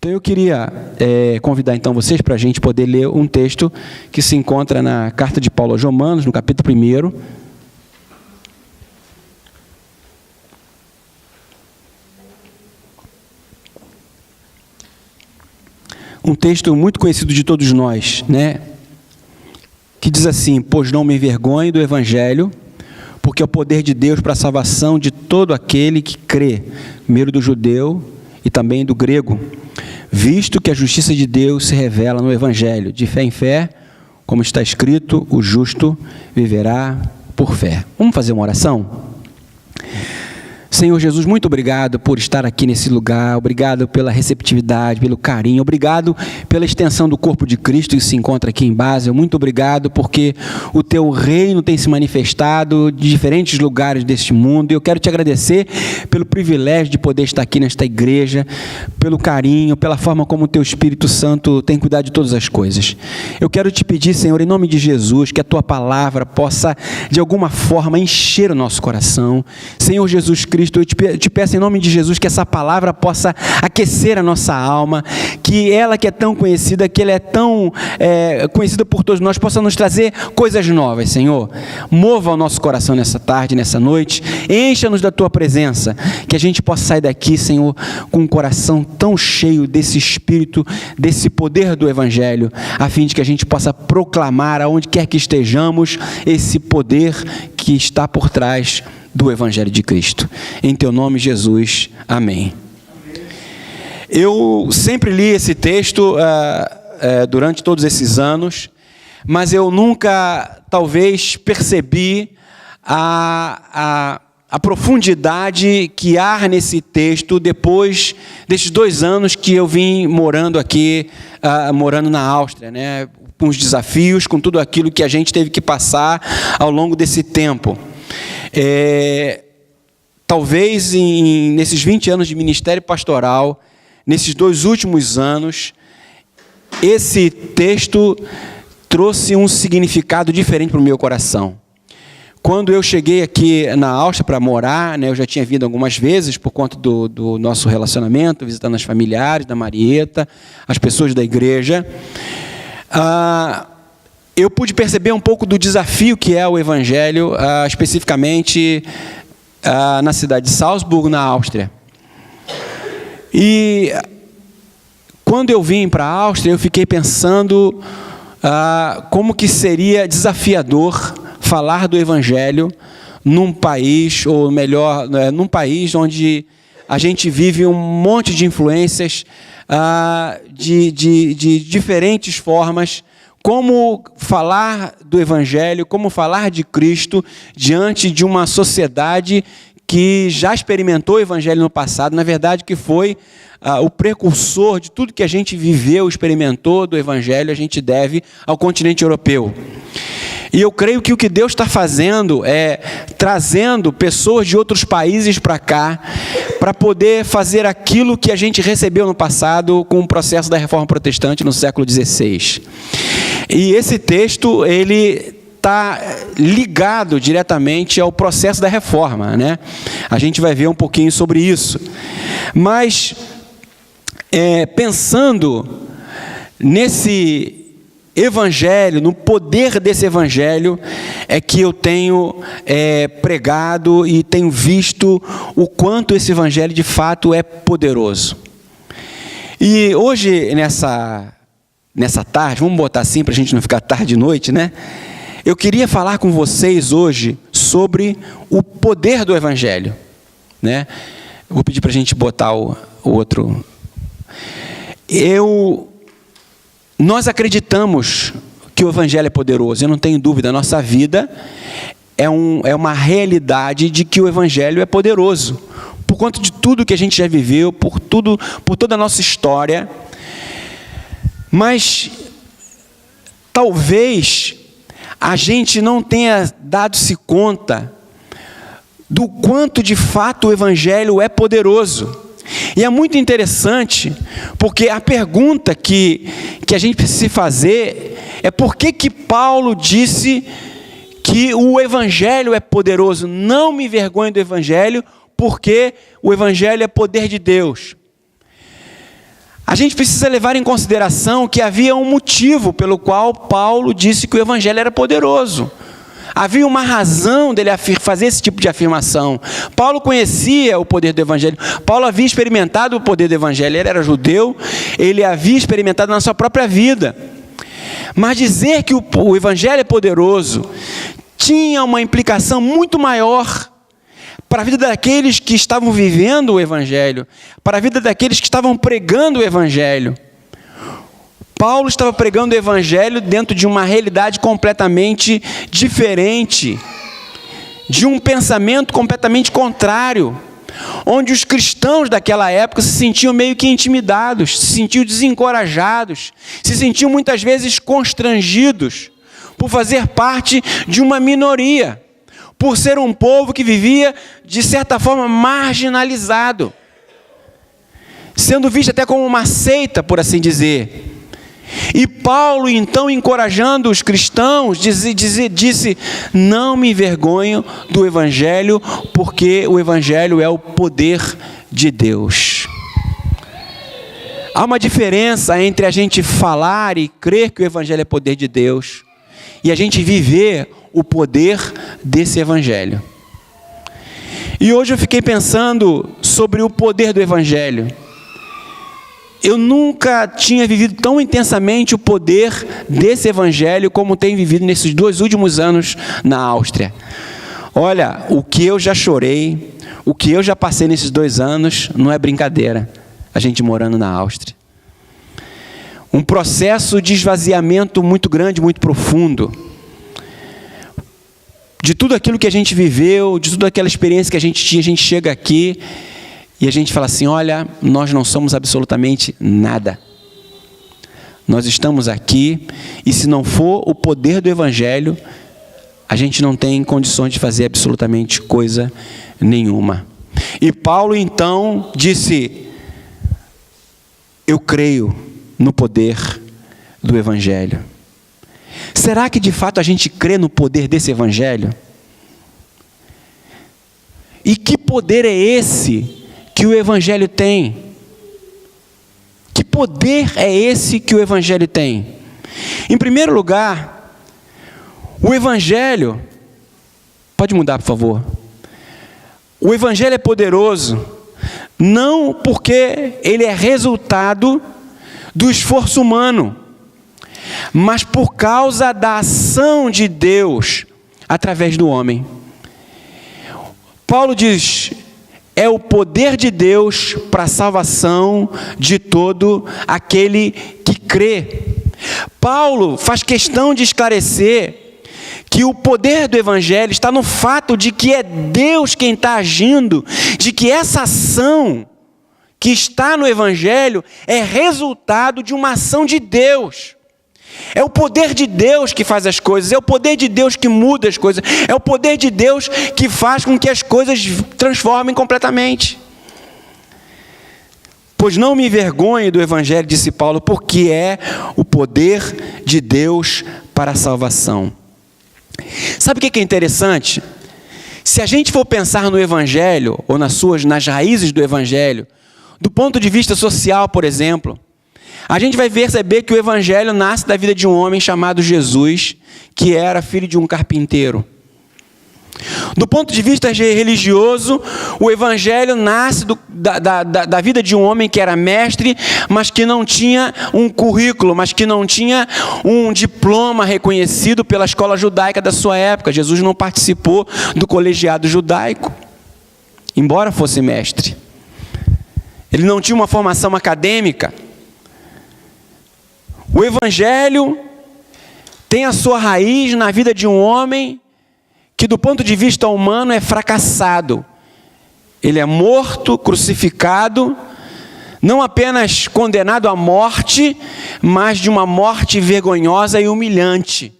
Então eu queria convidar então vocês para a gente poder ler um texto que se encontra na carta de Paulo aos Romanos, no capítulo 1. Um texto muito conhecido de todos nós, né? Que diz assim: pois não me envergonho do Evangelho, porque é o poder de Deus para a salvação de todo aquele que crê, primeiro do judeu e também do grego, visto que a justiça de Deus se revela no Evangelho, de fé em fé, como está escrito, o justo viverá por fé. Vamos fazer uma oração? Senhor Jesus, muito obrigado por estar aqui nesse lugar, obrigado pela receptividade, pelo carinho, obrigado pela extensão do corpo de Cristo que se encontra aqui em Basel, muito obrigado porque o teu reino tem se manifestado de diferentes lugares deste mundo, e eu quero te agradecer pelo privilégio de poder estar aqui nesta igreja, pelo carinho, pela forma como o teu Espírito Santo tem cuidado de todas as coisas. Eu quero te pedir, Senhor, em nome de Jesus, que a tua palavra possa de alguma forma encher o nosso coração. Senhor Jesus Cristo, eu te peço em nome de Jesus que essa palavra possa aquecer a nossa alma, que ela que é tão conhecida, que ela é tão conhecida por todos nós, possa nos trazer coisas novas, Senhor. Mova o nosso coração nessa tarde, nessa noite, encha-nos da tua presença, que a gente possa sair daqui, Senhor, com um coração tão cheio desse Espírito, desse poder do Evangelho, a fim de que a gente possa proclamar aonde quer que estejamos esse poder que está por trás do Evangelho de Cristo. Em teu nome, Jesus. Amém. Eu sempre li esse texto durante todos esses anos, mas eu nunca, talvez, percebi a profundidade que há nesse texto depois desses 2 anos que eu vim morando aqui, morando na Áustria, né? Com os desafios, com tudo aquilo que a gente teve que passar ao longo desse tempo. Talvez nesses 20 anos de ministério pastoral, nesses 2 últimos anos, esse texto trouxe um significado diferente para o meu coração. Quando eu cheguei aqui na Áustria para morar, né, eu já tinha vindo algumas vezes por conta do nosso relacionamento, visitando as familiares da Marieta, as pessoas da igreja. Eu pude perceber um pouco do desafio que é o Evangelho, especificamente na cidade de Salzburgo, na Áustria. E quando eu vim para a Áustria, eu fiquei pensando como que seria desafiador falar do Evangelho num país, ou melhor, num país onde a gente vive um monte de influências de diferentes formas. Como falar do Evangelho, como falar de Cristo diante de uma sociedade que já experimentou o Evangelho no passado, na verdade que foi o precursor de tudo que a gente viveu, experimentou do Evangelho, a gente deve ao continente europeu. E eu creio que o que Deus está fazendo é trazendo pessoas de outros países para cá, para poder fazer aquilo que a gente recebeu no passado com o processo da Reforma Protestante no século XVI. E esse texto, ele está ligado diretamente ao processo da Reforma, né? A gente vai ver um pouquinho sobre isso. Mas, pensando nesse Evangelho, no poder desse Evangelho, é que eu tenho pregado e tenho visto o quanto esse Evangelho de fato é poderoso. E hoje, nessa tarde, vamos botar assim para a gente não ficar tarde e noite, né? Eu queria falar com vocês hoje sobre o poder do Evangelho, né? Eu vou pedir para a gente botar o outro. Nós acreditamos que o Evangelho é poderoso, eu não tenho dúvida, a nossa vida é uma realidade de que o Evangelho é poderoso, por conta de tudo que a gente já viveu, por toda a nossa história. Mas talvez a gente não tenha dado-se conta do quanto de fato o Evangelho é poderoso. E é muito interessante, porque a pergunta que a gente precisa se fazer é por que Paulo disse que o Evangelho é poderoso. Não me envergonhe do Evangelho, porque o Evangelho é poder de Deus. A gente precisa levar em consideração que havia um motivo pelo qual Paulo disse que o evangelho era poderoso. Havia uma razão dele fazer esse tipo de afirmação. Paulo conhecia o poder do evangelho. Paulo havia experimentado o poder do evangelho. Ele era judeu, ele havia experimentado na sua própria vida. Mas dizer que o evangelho é poderoso tinha uma implicação muito maior para a vida daqueles que estavam vivendo o evangelho, para a vida daqueles que estavam pregando o evangelho. Paulo estava pregando o evangelho dentro de uma realidade completamente diferente, de um pensamento completamente contrário, onde os cristãos daquela época se sentiam meio que intimidados, se sentiam desencorajados, se sentiam muitas vezes constrangidos por fazer parte de uma minoria, por ser um povo que vivia, de certa forma, marginalizado, sendo visto até como uma seita, por assim dizer. E Paulo, então, encorajando os cristãos, disse: não me envergonho do evangelho, porque o evangelho é o poder de Deus. Há uma diferença entre a gente falar e crer que o evangelho é poder de Deus e a gente viver o poder desse evangelho. E hoje eu fiquei pensando sobre o poder do evangelho. Eu nunca tinha vivido tão intensamente o poder desse evangelho como tenho vivido nesses 2 últimos anos na Áustria. Olha, o que eu já chorei, o que eu já passei nesses 2 anos, não é brincadeira, a gente morando na Áustria. Um processo de esvaziamento muito grande, muito profundo. De tudo aquilo que a gente viveu, de toda aquela experiência que a gente tinha, a gente chega aqui e a gente fala assim: olha, nós não somos absolutamente nada. Nós estamos aqui e se não for o poder do evangelho, a gente não tem condições de fazer absolutamente coisa nenhuma. E Paulo então disse: eu creio no poder do evangelho. Será que de fato a gente crê no poder desse evangelho? E que poder é esse que o evangelho tem? Que poder é esse que o evangelho tem? Em primeiro lugar, o evangelho, pode mudar por favor, o evangelho é poderoso, não porque ele é resultado do esforço humano, mas por causa da ação de Deus através do homem. Paulo diz: é o poder de Deus para a salvação de todo aquele que crê. Paulo faz questão de esclarecer que o poder do evangelho está no fato de que é Deus quem está agindo, de que essa ação que está no evangelho é resultado de uma ação de Deus. É o poder de Deus que faz as coisas, é o poder de Deus que muda as coisas, é o poder de Deus que faz com que as coisas transformem completamente. Pois não me envergonhe do evangelho, disse Paulo, porque é o poder de Deus para a salvação. Sabe o que é interessante? Se a gente for pensar no evangelho, ou nas raízes do evangelho, do ponto de vista social, por exemplo, a gente vai perceber que o evangelho nasce da vida de um homem chamado Jesus, que era filho de um carpinteiro. Do ponto de vista religioso, o evangelho nasce da vida de um homem que era mestre, mas que não tinha um currículo, mas que não tinha um diploma reconhecido pela escola judaica da sua época. Jesus não participou do colegiado judaico, embora fosse mestre. Ele não tinha uma formação acadêmica. O evangelho tem a sua raiz na vida de um homem que, do ponto de vista humano, é fracassado. Ele é morto, crucificado, não apenas condenado à morte, mas de uma morte vergonhosa e humilhante.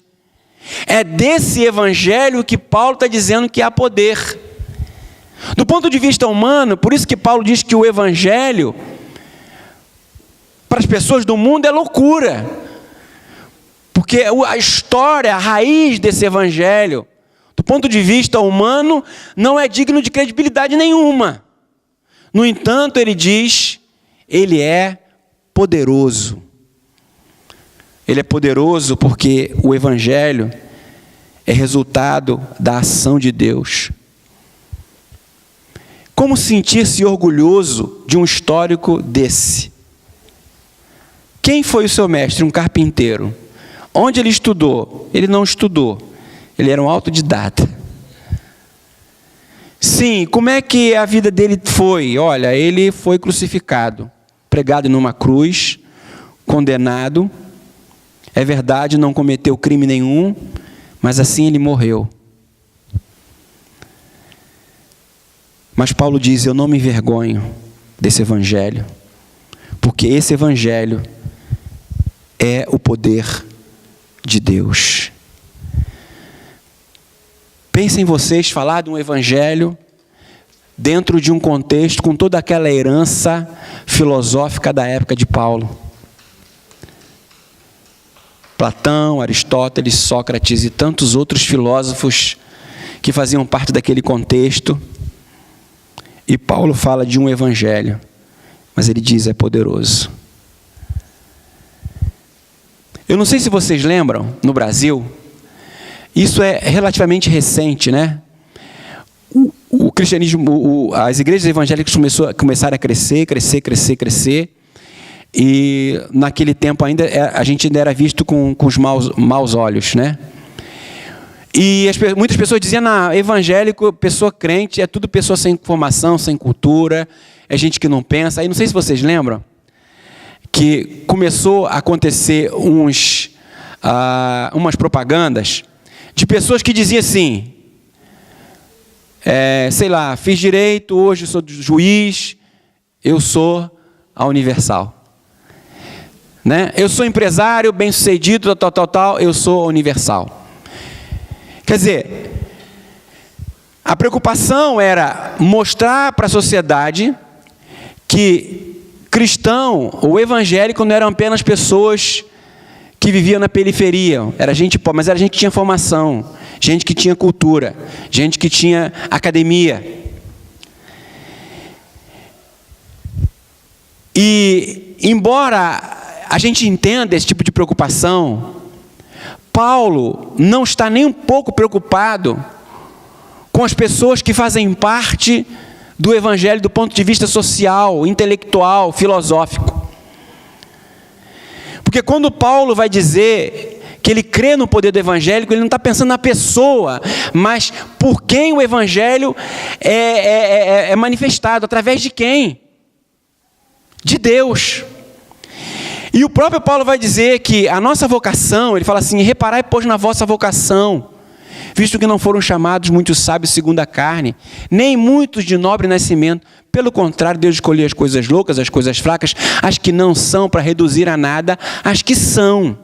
É desse evangelho que Paulo está dizendo que há poder. Do ponto de vista humano, por isso que Paulo diz que o evangelho, para as pessoas do mundo, é loucura. Porque a história, a raiz desse evangelho, do ponto de vista humano, não é digno de credibilidade nenhuma. No entanto, ele diz, ele é poderoso. Ele é poderoso porque o Evangelho é resultado da ação de Deus. Como sentir-se orgulhoso de um histórico desse? Quem foi o seu mestre? Um carpinteiro. Onde ele estudou? Ele não estudou. Ele era um autodidata. Sim, como é que a vida dele foi? Olha, ele foi crucificado, pregado numa cruz, condenado. É verdade, não cometeu crime nenhum, mas assim ele morreu. Mas Paulo diz: eu não me envergonho desse evangelho, porque esse evangelho é o poder de Deus. Pensem vocês falar de um evangelho dentro de um contexto com toda aquela herança filosófica da época de Paulo. Platão, Aristóteles, Sócrates e tantos outros filósofos que faziam parte daquele contexto. E Paulo fala de um evangelho, mas ele diz: é poderoso. Eu não sei se vocês lembram, no Brasil, isso é relativamente recente, né? O cristianismo, as igrejas evangélicas começaram a crescer. E naquele tempo ainda a gente ainda era visto com os maus olhos, né? E muitas pessoas diziam: não, evangélico, pessoa crente, é tudo pessoa sem formação, sem cultura, é gente que não pensa. Aí não sei se vocês lembram que começou a acontecer umas propagandas de pessoas que diziam assim, sei lá, fiz direito, hoje sou juiz, eu sou a Universal. Né? Eu sou empresário, bem-sucedido, tal, eu sou a Universal. Quer dizer, a preocupação era mostrar para a sociedade que cristão ou evangélico não eram apenas pessoas que viviam na periferia. Era gente pobre, mas era gente que tinha formação, gente que tinha cultura, gente que tinha academia. E, embora a gente entenda esse tipo de preocupação, Paulo não está nem um pouco preocupado com as pessoas que fazem parte do evangelho do ponto de vista social, intelectual, filosófico. Porque quando Paulo vai dizer que ele crê no poder do evangelho, ele não está pensando na pessoa, mas por quem o evangelho é manifestado, através de quem? De Deus. E o próprio Paulo vai dizer que a nossa vocação, ele fala assim: reparai, pois, na vossa vocação, visto que não foram chamados muitos sábios segundo a carne, nem muitos de nobre nascimento. Pelo contrário, Deus escolheu as coisas loucas, as coisas fracas, as que não são, para reduzir a nada as que são.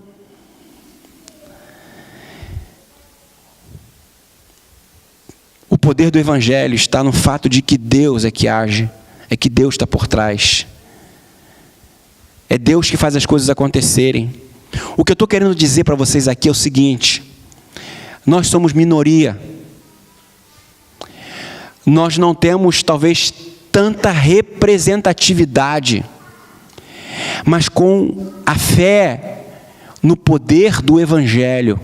O poder do evangelho está no fato de que Deus é que age, é que Deus está por trás. É Deus que faz as coisas acontecerem. O que eu estou querendo dizer para vocês aqui é o seguinte: nós somos minoria. Nós não temos talvez tanta representatividade, mas com a fé no poder do evangelho,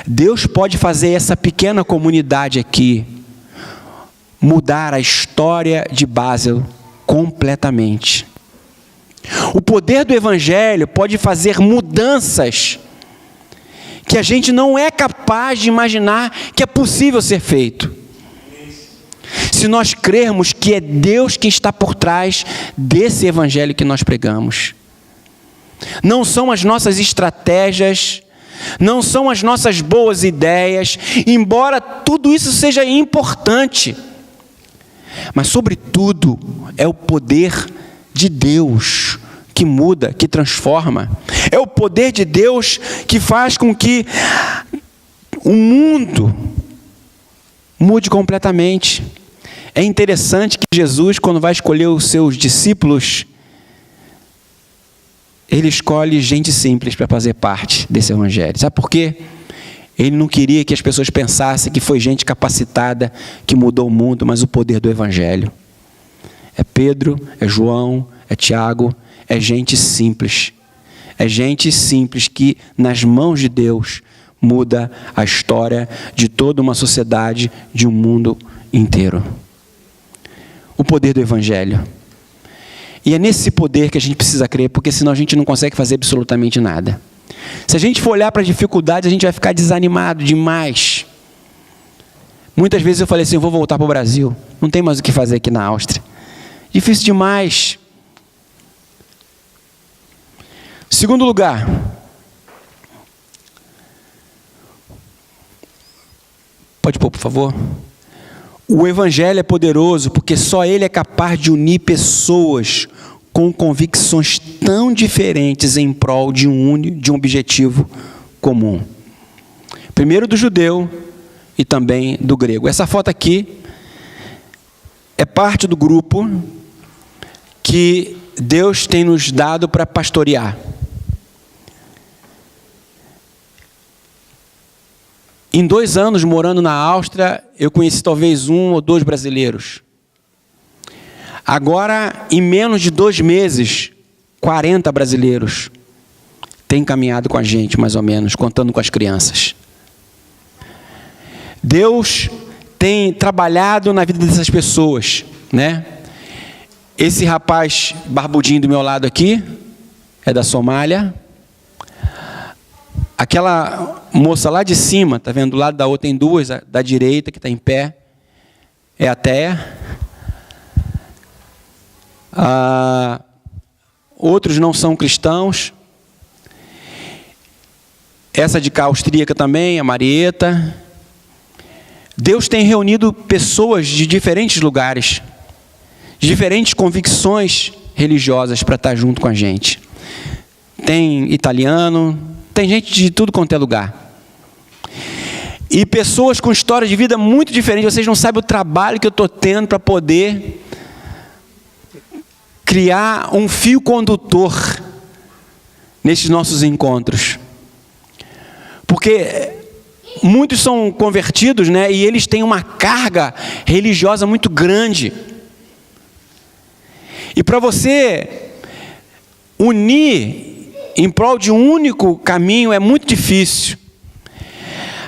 Deus pode fazer essa pequena comunidade aqui mudar a história de Basel completamente. O poder do evangelho pode fazer mudanças que a gente não é capaz de imaginar que é possível ser feito. Se nós crermos que é Deus que está por trás desse evangelho que nós pregamos. Não são as nossas estratégias, não são as nossas boas ideias, embora tudo isso seja importante. Mas, sobretudo, é o poder de Deus que muda, que transforma. É o poder de Deus que faz com que o mundo mude completamente. É interessante que Jesus, quando vai escolher os seus discípulos, ele escolhe gente simples para fazer parte desse evangelho. Sabe por quê? Ele não queria que as pessoas pensassem que foi gente capacitada que mudou o mundo, mas o poder do evangelho. É Pedro, é João, é Tiago, é gente simples. É gente simples que, nas mãos de Deus, muda a história de toda uma sociedade, de um mundo inteiro. O poder do Evangelho. E é nesse poder que a gente precisa crer, porque senão a gente não consegue fazer absolutamente nada. Se a gente for olhar para as dificuldades, a gente vai ficar desanimado demais. Muitas vezes eu falei assim, eu vou voltar para o Brasil. Não tem mais o que fazer aqui na Áustria. Difícil demais. Segundo lugar, pode pôr, por favor. O Evangelho é poderoso porque só ele é capaz de unir pessoas com convicções tão diferentes em prol de um objetivo comum. Primeiro do judeu e também do grego. Essa foto aqui é parte do grupo que Deus tem nos dado para pastorear. Em 2 anos morando na Áustria, eu conheci talvez 1 ou 2 brasileiros. Agora, em menos de 2 meses, 40 brasileiros têm caminhado com a gente, mais ou menos, contando com as crianças. Deus tem trabalhado na vida dessas pessoas, né? Esse rapaz barbudinho do meu lado aqui é da Somália. Aquela moça lá de cima, tá vendo? Do lado da outra tem 2, da direita que está em pé, é a Teia. Outros não são cristãos. Essa de cá austríaca também, a Marieta. Deus tem reunido pessoas de diferentes lugares, de diferentes convicções religiosas para estar junto com a gente. Tem italiano, tem gente de tudo quanto é lugar. E pessoas com história de vida muito diferente. Vocês não sabem o trabalho que eu estou tendo para poder criar um fio condutor nesses nossos encontros. Porque muitos são convertidos, né? E eles têm uma carga religiosa muito grande. E para você unir em prol de um único caminho é muito difícil.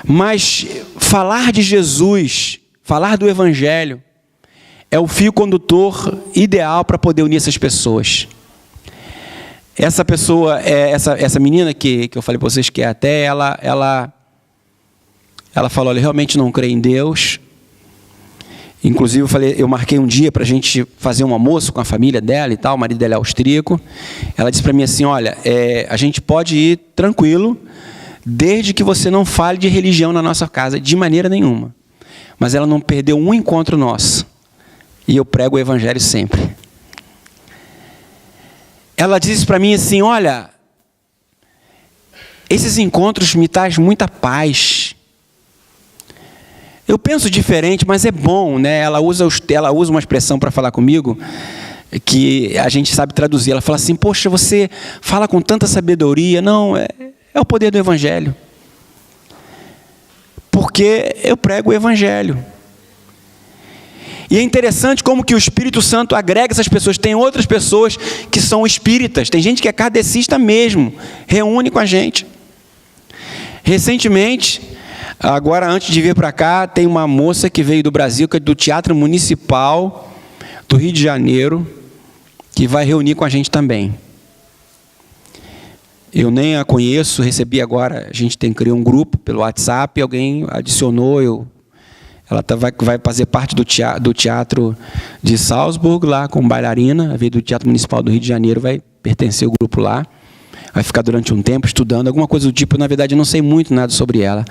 Mas falar de Jesus, falar do Evangelho, é o fio condutor ideal para poder unir essas pessoas. Essa pessoa, essa menina que eu falei para vocês que é até, ela falou, olha, eu realmente não creio em Deus. Inclusive eu marquei um dia para a gente fazer um almoço com a família dela e tal, o marido dela é austríaco. Ela disse para mim assim, olha, a gente pode ir tranquilo, desde que você não fale de religião na nossa casa, de maneira nenhuma. Mas ela não perdeu um encontro nosso. E eu prego o Evangelho sempre. Ela disse para mim assim, olha, esses encontros me trazem muita paz. Eu penso diferente, mas é bom, né? Ela usa uma expressão para falar comigo que a gente sabe traduzir. Ela fala assim, poxa, você fala com tanta sabedoria. Não, é o poder do Evangelho. Porque eu prego o Evangelho. E é interessante como que o Espírito Santo agrega essas pessoas. Tem outras pessoas que são espíritas. Tem gente que é kardecista mesmo. Reúne com a gente. Recentemente, agora antes de vir para cá, tem uma moça que veio do Brasil, que é do Teatro Municipal do Rio de Janeiro, que vai reunir com a gente também. Eu nem a conheço, recebi agora, a gente criou um grupo pelo WhatsApp, alguém adicionou, ela vai fazer parte do teatro de Salzburg, lá com bailarina, veio do Teatro Municipal do Rio de Janeiro, vai pertencer ao grupo lá, vai ficar durante um tempo estudando, alguma coisa do tipo, na verdade eu não sei muito nada sobre ela.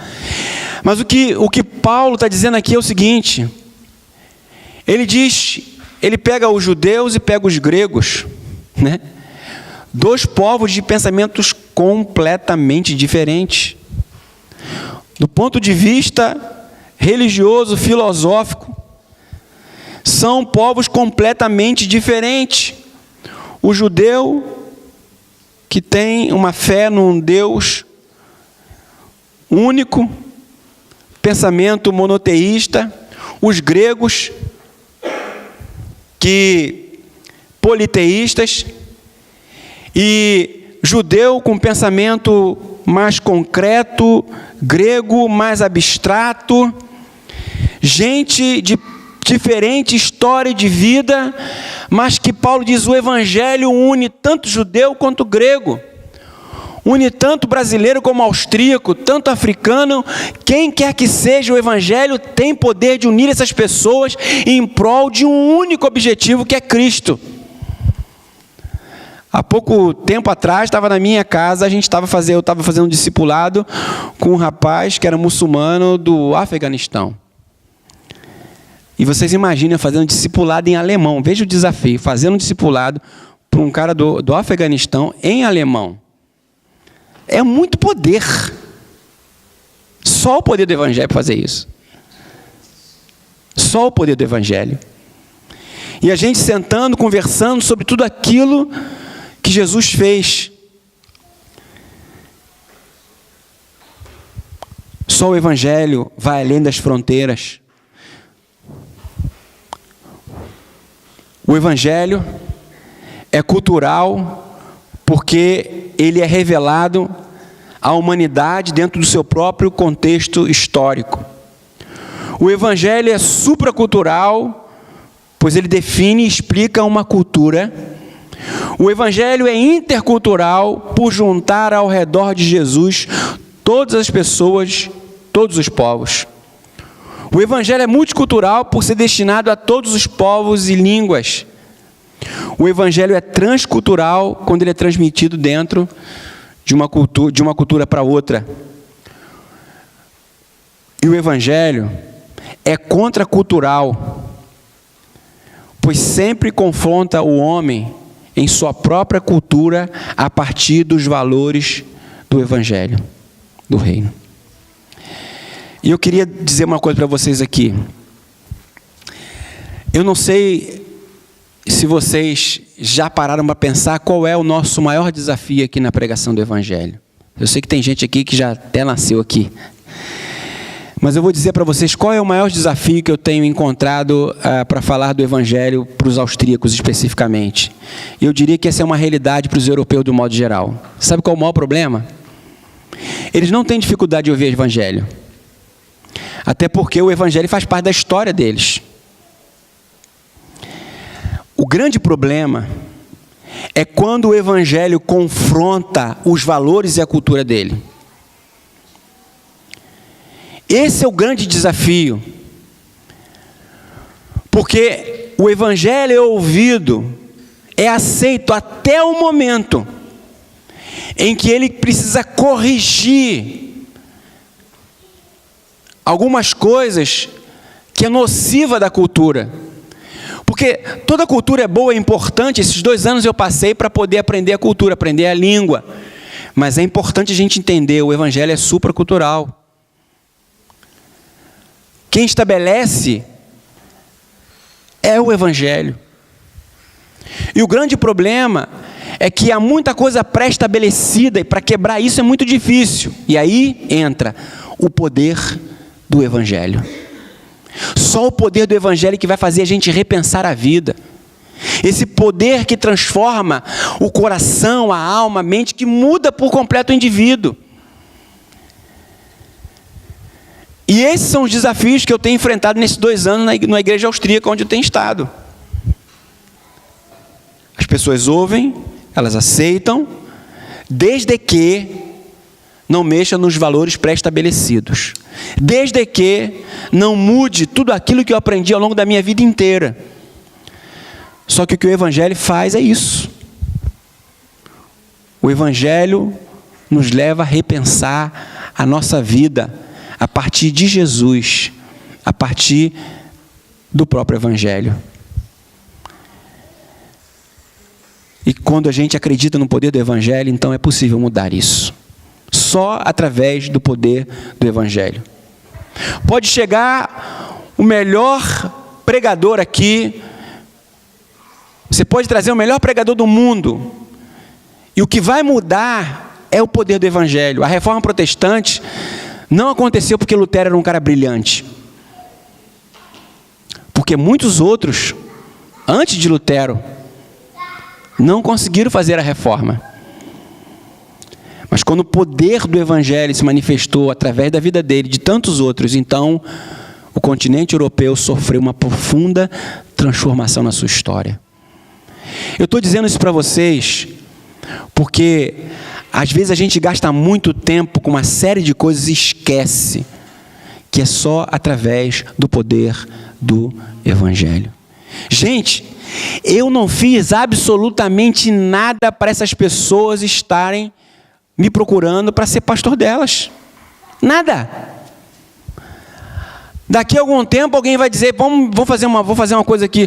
Mas o que Paulo está dizendo aqui é o seguinte, ele pega os judeus e pega os gregos, né? 2 povos de pensamentos completamente diferentes. Do ponto de vista religioso, filosófico, são povos completamente diferentes. O judeu, que tem uma fé num Deus único, pensamento monoteísta. Os gregos, que politeístas. E judeu com pensamento mais concreto, grego mais abstrato, gente de diferente história de vida, mas que Paulo diz, o evangelho une tanto judeu quanto grego, une tanto brasileiro como austríaco, tanto africano, quem quer que seja, o evangelho tem poder de unir essas pessoas em prol de um único objetivo, que é Cristo. Há pouco tempo atrás, estava na minha casa, eu estava fazendo um discipulado com um rapaz que era muçulmano do Afeganistão. E vocês imaginam fazendo discipulado em alemão. Veja o desafio, fazendo um discipulado para um cara do Afeganistão em alemão. É muito poder. Só o poder do evangelho para fazer isso. Só o poder do evangelho. E a gente sentando, conversando sobre tudo aquilo que Jesus fez. Só o evangelho vai além das fronteiras. O evangelho é cultural porque ele é revelado à humanidade dentro do seu próprio contexto histórico. O evangelho é supracultural, pois ele define e explica uma cultura. O evangelho é intercultural por juntar ao redor de Jesus todas as pessoas, todos os povos. O evangelho é multicultural por ser destinado a todos os povos e línguas. O evangelho é transcultural quando ele é transmitido dentro de uma cultura para outra. E o evangelho é contracultural, pois sempre confronta o homem em sua própria cultura a partir dos valores do evangelho, do reino. E eu queria dizer uma coisa para vocês aqui. Eu não sei se vocês já pararam para pensar qual é o nosso maior desafio aqui na pregação do evangelho. Eu sei que tem gente aqui que já até nasceu aqui. Mas eu vou dizer para vocês qual é o maior desafio que eu tenho encontrado para falar do evangelho para os austríacos especificamente. E eu diria que essa é uma realidade para os europeus do modo geral. Sabe qual é o maior problema? Eles não têm dificuldade de ouvir o evangelho. Até porque o evangelho faz parte da história deles. O grande problema é quando o evangelho confronta os valores e a cultura dele. Esse é o grande desafio. Porque o evangelho é ouvido, é aceito até o momento em que ele precisa corrigir algumas coisas que é nociva da cultura. Porque toda cultura é boa, é importante. Esses 2 anos eu passei para poder aprender a cultura, aprender a língua. Mas é importante a gente entender, o evangelho é supracultural. Quem estabelece é o evangelho. E o grande problema é que há muita coisa pré-estabelecida e para quebrar isso é muito difícil. E aí entra o poder do evangelho. Só o poder do evangelho que vai fazer a gente repensar a vida. Esse poder que transforma o coração, a alma, a mente, que muda por completo o indivíduo. E esses são os desafios que eu tenho enfrentado nesses 2 anos na igreja austríaca, onde eu tenho estado. As pessoas ouvem, elas aceitam, desde que não mexa nos valores pré-estabelecidos. Desde que não mude tudo aquilo que eu aprendi ao longo da minha vida inteira. Só que o que o evangelho faz é isso. O evangelho nos leva a repensar a nossa vida a partir de Jesus, a partir do próprio evangelho. E quando a gente acredita no poder do evangelho, então é possível mudar isso. Só através do poder do evangelho. Pode chegar o melhor pregador aqui, você pode trazer o melhor pregador do mundo, e o que vai mudar é o poder do evangelho. A reforma protestante não aconteceu porque Lutero era um cara brilhante. Porque muitos outros, antes de Lutero, não conseguiram fazer a reforma. Mas quando o poder do Evangelho se manifestou através da vida dele e de tantos outros, então o continente europeu sofreu uma profunda transformação na sua história. Eu estou dizendo isso para vocês porque às vezes a gente gasta muito tempo com uma série de coisas e esquece que é só através do poder do Evangelho. Gente, eu não fiz absolutamente nada para essas pessoas estarem me procurando para ser pastor delas. Nada. Daqui a algum tempo alguém vai dizer, vou fazer uma coisa aqui.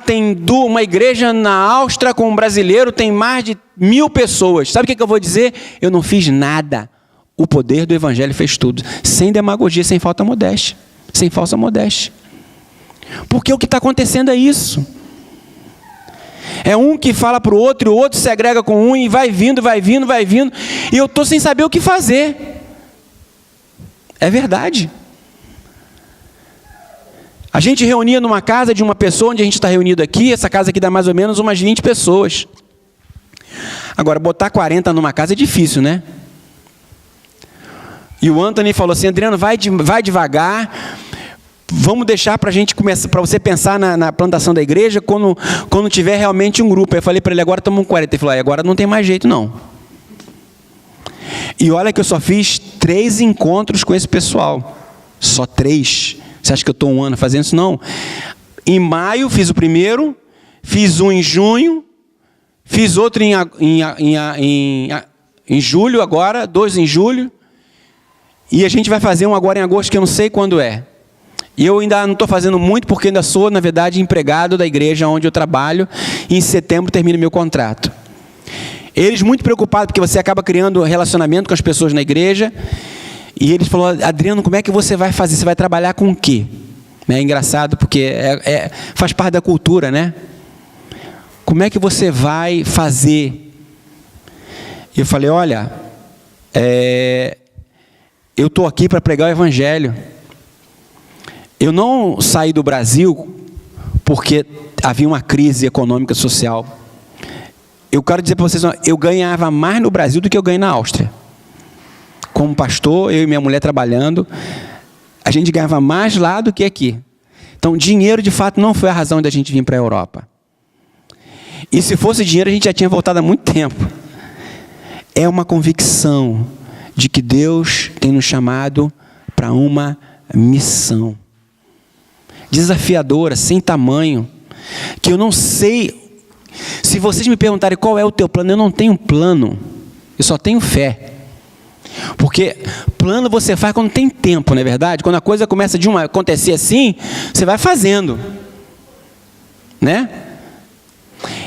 Tem uma igreja na Áustria com um brasileiro, tem mais de 1000 pessoas. Sabe o que eu vou dizer? Eu não fiz nada. O poder do Evangelho fez tudo. Sem demagogia, sem falsa modéstia. Sem falsa modéstia. Porque o que está acontecendo é isso. É um que fala para o outro, e o outro se agrega com um, e vai vindo, e eu estou sem saber o que fazer. É verdade. A gente reunia numa casa de uma pessoa, onde a gente está reunido aqui, essa casa aqui dá mais ou menos umas 20 pessoas. Agora, botar 40 numa casa é difícil, né? E o Anthony falou assim, Adriano, vai devagar, vamos deixar para a gente começar, para você pensar na plantação da igreja quando tiver realmente um grupo. Aí eu falei para ele, agora estamos com 40. Ele falou, agora não tem mais jeito não. E olha que eu só fiz 3 encontros com esse pessoal. Só 3. Você acha que eu estou um ano fazendo isso? Não. Em maio fiz o primeiro, fiz um em junho, fiz outro em julho agora, 2 em julho, e a gente vai fazer um agora em agosto, que eu não sei quando é. E eu ainda não estou fazendo muito, porque ainda sou, na verdade, empregado da igreja onde eu trabalho, e em setembro termina meu contrato. Eles muito preocupados, porque você acaba criando relacionamento com as pessoas na igreja, e eles falaram, Adriano, como é que você vai fazer? Você vai trabalhar com o quê? É engraçado, porque faz parte da cultura, né? Como é que você vai fazer? Eu falei, olha, eu estou aqui para pregar o Evangelho. Eu não saí do Brasil porque havia uma crise econômica e social. Eu quero dizer para vocês, eu ganhava mais no Brasil do que eu ganho na Áustria. Como pastor, eu e minha mulher trabalhando, a gente ganhava mais lá do que aqui. Então, dinheiro, de fato, não foi a razão da gente vir para a Europa. E se fosse dinheiro, a gente já tinha voltado há muito tempo. É uma convicção de que Deus tem nos chamado para uma missão desafiadora, sem tamanho, que eu não sei. Se vocês me perguntarem qual é o teu plano, eu não tenho plano, eu só tenho fé. Porque plano você faz quando tem tempo, não é verdade? Quando a coisa começa a acontecer assim, você vai fazendo, né?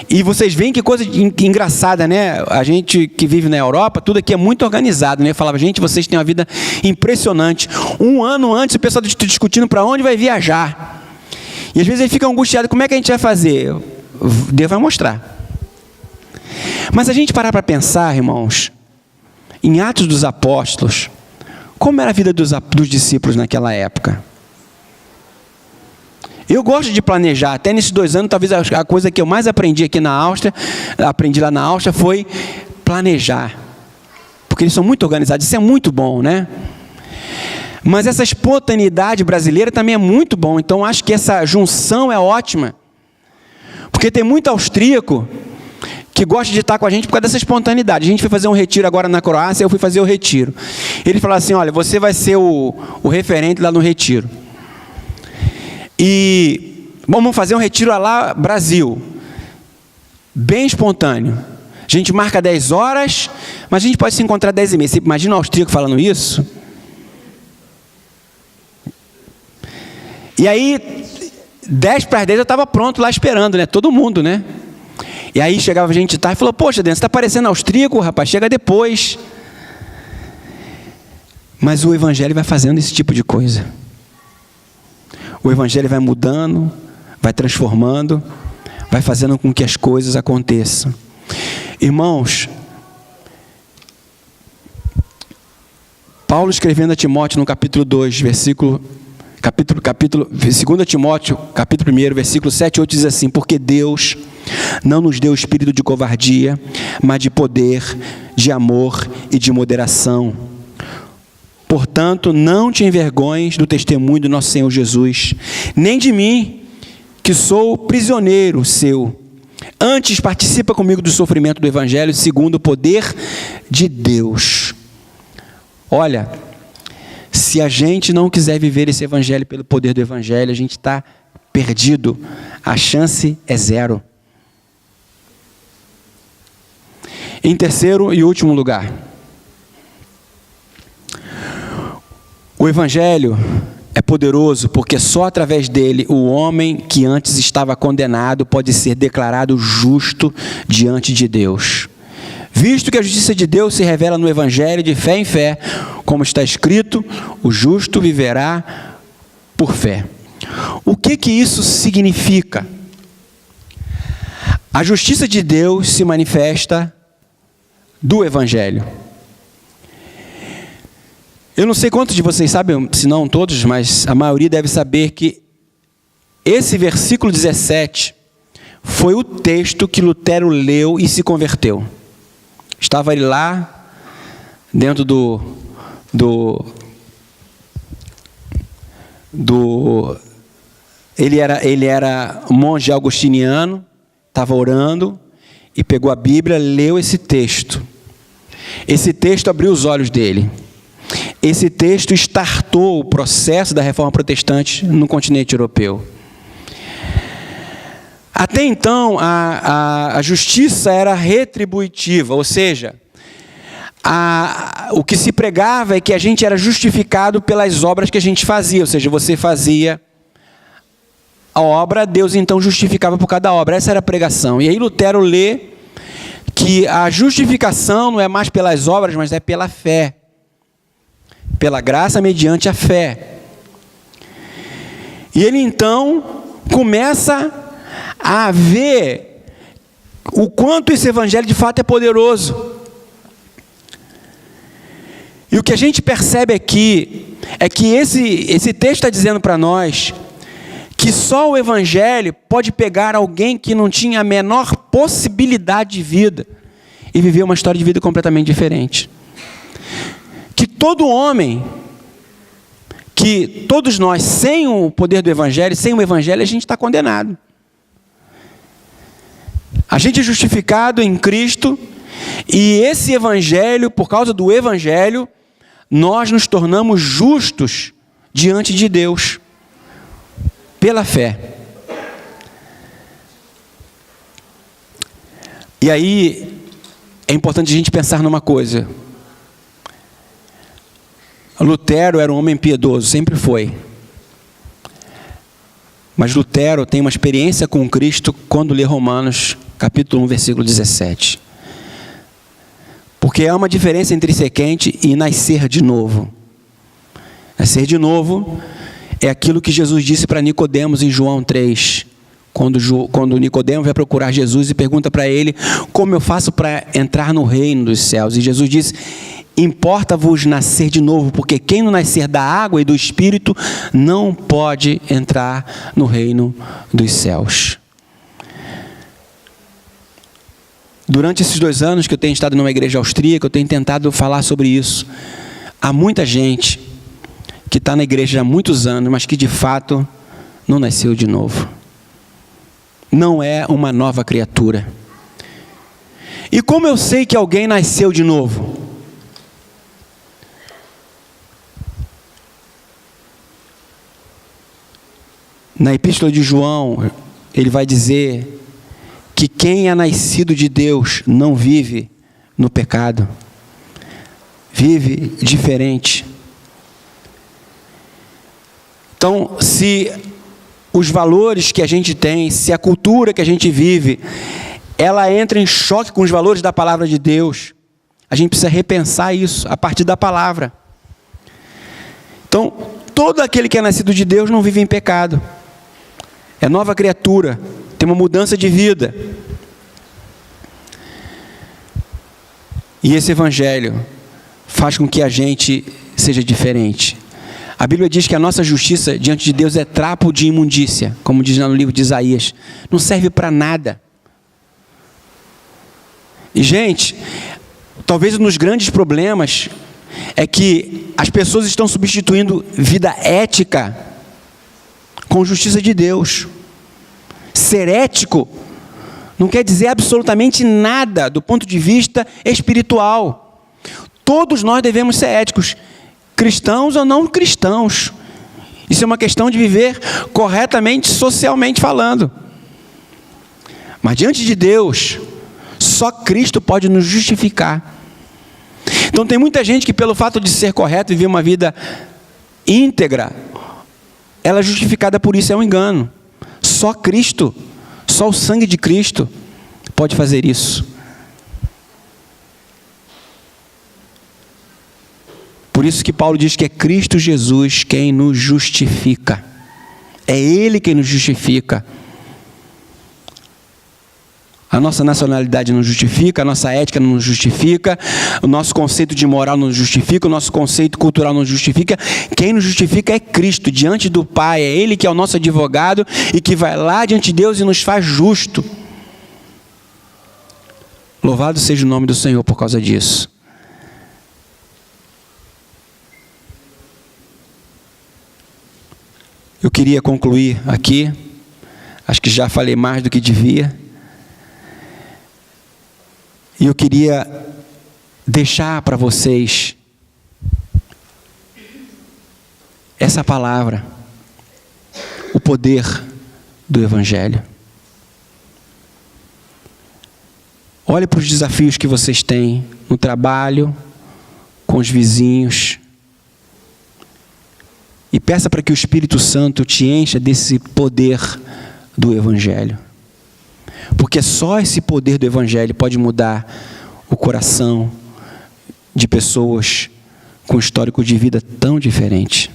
E vocês veem que coisa engraçada, né? A gente que vive na Europa, tudo aqui é muito organizado, né? Eu falava, gente, vocês têm uma vida impressionante. Um ano antes, o pessoal está discutindo para onde vai viajar. E às vezes ele fica angustiado, como é que a gente vai fazer? Deus vai mostrar. Mas a gente parar para pensar, irmãos, em Atos dos Apóstolos, como era a vida dos discípulos naquela época? Eu gosto de planejar, até nesses 2 anos, talvez a coisa que eu mais aprendi aqui na Áustria, aprendi lá na Áustria, foi planejar. Porque eles são muito organizados, isso é muito bom, né? Mas essa espontaneidade brasileira também é muito bom, então acho que essa junção é ótima. Porque tem muito austríaco que gosta de estar com a gente por causa dessa espontaneidade. A gente foi fazer um retiro agora na Croácia, eu fui fazer o retiro. Ele falou assim, olha, você vai ser o referente lá no retiro. E vamos fazer um retiro lá, Brasil. Bem espontâneo. A gente marca 10 horas, mas a gente pode se encontrar 10h30. Você imagina o austríaco falando isso? E aí, 10 para as 10 eu estava pronto lá esperando, né? Todo mundo, né? E aí chegava a gente de tarde e falou, poxa, Deus, você está parecendo austríaco, rapaz, chega depois. Mas o Evangelho vai fazendo esse tipo de coisa. O Evangelho vai mudando, vai transformando, vai fazendo com que as coisas aconteçam. Irmãos, Paulo escrevendo a Timóteo no capítulo 2, versículo 2 Timóteo, capítulo 1, versículo 7 e 8 diz assim: porque Deus não nos deu espírito de covardia, mas de poder, de amor e de moderação. Portanto, não te envergonhes do testemunho do nosso Senhor Jesus, nem de mim, que sou prisioneiro seu. Antes, participa comigo do sofrimento do Evangelho, segundo o poder de Deus. Olha, se a gente não quiser viver esse Evangelho pelo poder do Evangelho, a gente está perdido. A chance é zero. Em terceiro e último lugar, o Evangelho é poderoso porque só através dele o homem que antes estava condenado pode ser declarado justo diante de Deus. Visto que a justiça de Deus se revela no Evangelho de fé em fé, como está escrito, o justo viverá por fé. O que isso significa? A justiça de Deus se manifesta do Evangelho. Eu não sei quantos de vocês sabem, se não todos, mas a maioria deve saber que esse versículo 17 foi o texto que Lutero leu e se converteu. Estava ele lá, dentro ele era monge agostiniano, estava orando e pegou a Bíblia, leu esse texto. Esse texto abriu os olhos dele. Esse texto startou o processo da reforma protestante no continente europeu. Até então, a justiça era retributiva, ou seja, o que se pregava é que a gente era justificado pelas obras que a gente fazia, ou seja, você fazia a obra, Deus então justificava por cada obra. Essa era a pregação. E aí Lutero lê que a justificação não é mais pelas obras, mas é pela fé. Pela graça mediante a fé. E ele então começa a ver o quanto esse evangelho de fato é poderoso. E o que a gente percebe aqui é que esse texto está dizendo para nós que só o evangelho pode pegar alguém que não tinha a menor possibilidade de vida e viver uma história de vida completamente diferente. Que todo homem, que todos nós, sem o poder do evangelho, sem o evangelho, a gente está condenado. A gente é justificado em Cristo, e esse evangelho, por causa do evangelho, nós nos tornamos justos diante de Deus, pela fé. E aí, é importante a gente pensar numa coisa. Lutero era um homem piedoso, sempre foi. Mas Lutero tem uma experiência com Cristo quando lê Romanos, capítulo 1, versículo 17. Porque há uma diferença entre ser quente e nascer de novo. Nascer de novo é aquilo que Jesus disse para Nicodemos em João 3. Quando Nicodemos vai procurar Jesus e pergunta para ele: como eu faço para entrar no reino dos céus? E Jesus disse: importa-vos nascer de novo, porque quem não nascer da água e do Espírito não pode entrar no reino dos céus. Durante esses 2 anos que eu tenho estado numa igreja austríaca, eu tenho tentado falar sobre isso. Há muita gente que está na igreja há muitos anos, mas que de fato não nasceu de novo. Não é uma nova criatura. E como eu sei que alguém nasceu de novo? Na epístola de João, ele vai dizer que quem é nascido de Deus não vive no pecado, vive diferente. Então, se os valores que a gente tem, se a cultura que a gente vive, ela entra em choque com os valores da palavra de Deus, a gente precisa repensar isso a partir da palavra. Então, todo aquele que é nascido de Deus não vive em pecado. É nova criatura, tem uma mudança de vida. E esse evangelho faz com que a gente seja diferente. A Bíblia diz que a nossa justiça diante de Deus é trapo de imundícia, como diz no livro de Isaías. Não serve para nada. E, gente, talvez um dos grandes problemas é que as pessoas estão substituindo vida ética com justiça de Deus. Ser ético não quer dizer absolutamente nada do ponto de vista espiritual. Todos nós devemos ser éticos, cristãos ou não cristãos. Isso é uma questão de viver corretamente, socialmente falando. Mas diante de Deus, só Cristo pode nos justificar. Então tem muita gente que pelo fato de ser correto e viver uma vida íntegra, ela é justificada por isso, é um engano. Só Cristo, só o sangue de Cristo pode fazer isso. Por isso que Paulo diz que é Cristo Jesus quem nos justifica. É Ele quem nos justifica. A nossa nacionalidade não justifica, a nossa ética não nos justifica, o nosso conceito de moral não nos justifica, o nosso conceito cultural não nos justifica. Quem nos justifica é Cristo, diante do Pai. É Ele que é o nosso advogado e que vai lá diante de Deus e nos faz justo. Louvado seja o nome do Senhor por causa disso. Eu queria concluir aqui, acho que já falei mais do que devia, e eu queria deixar para vocês essa palavra, o poder do Evangelho. Olhe para os desafios que vocês têm no trabalho, com os vizinhos, e peça para que o Espírito Santo te encha desse poder do Evangelho. Porque só esse poder do Evangelho pode mudar o coração de pessoas com histórico de vida tão diferente.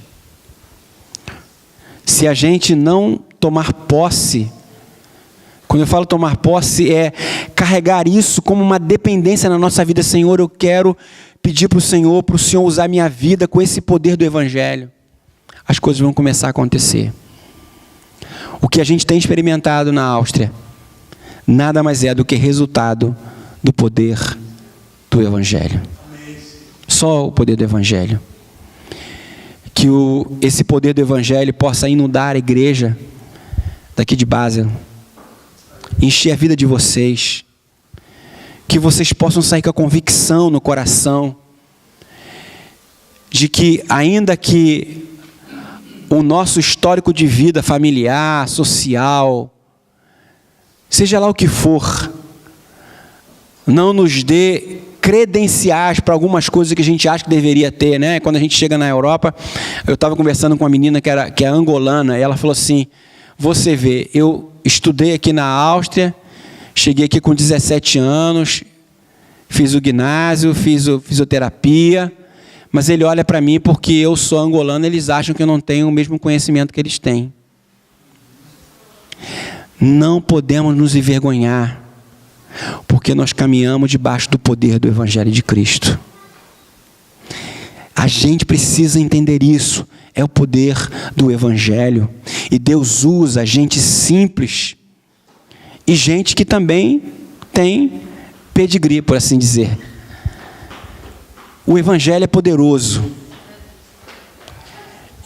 Se a gente não tomar posse, quando eu falo tomar posse, é carregar isso como uma dependência na nossa vida. Senhor, eu quero pedir para o Senhor usar minha vida com esse poder do Evangelho. As coisas vão começar a acontecer. O que a gente tem experimentado na Áustria nada mais é do que resultado do poder do Evangelho. Só o poder do Evangelho. Que esse poder do Evangelho possa inundar a igreja daqui de Basel, encher a vida de vocês, que vocês possam sair com a convicção no coração de que, ainda que o nosso histórico de vida familiar, social, seja lá o que for, não nos dê credenciais para algumas coisas que a gente acha que deveria ter, né? Quando a gente chega na Europa, eu estava conversando com uma menina que é angolana, e ela falou assim: você vê, eu estudei aqui na Áustria, cheguei aqui com 17 anos, fiz o ginásio, fiz fisioterapia, mas ele olha para mim porque eu sou angolano, eles acham que eu não tenho o mesmo conhecimento que eles têm. Não podemos nos envergonhar, porque nós caminhamos debaixo do poder do Evangelho de Cristo. A gente precisa entender isso, é o poder do Evangelho. E Deus usa gente simples e gente que também tem pedigree, por assim dizer. O Evangelho é poderoso.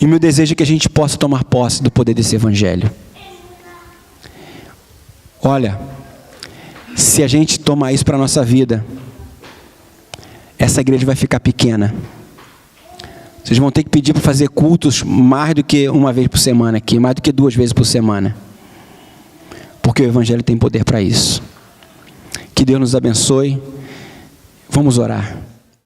E o meu desejo é que a gente possa tomar posse do poder desse Evangelho. Olha, se a gente tomar isso para a nossa vida, essa igreja vai ficar pequena. Vocês vão ter que pedir para fazer cultos mais do que uma vez por semana aqui, mais do que 2 vezes por semana. Porque o Evangelho tem poder para isso. Que Deus nos abençoe. Vamos orar.